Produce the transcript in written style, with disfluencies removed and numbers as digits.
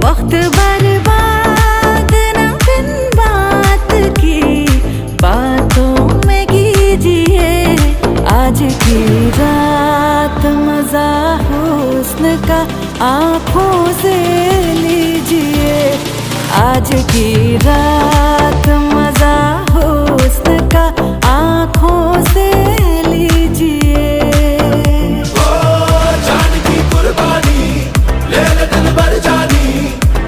वक्त बर्बाद न बिन बात की बातों में कीजिए। आज की रात मजा हुस्न का आँखों से लीजिए। आज की रात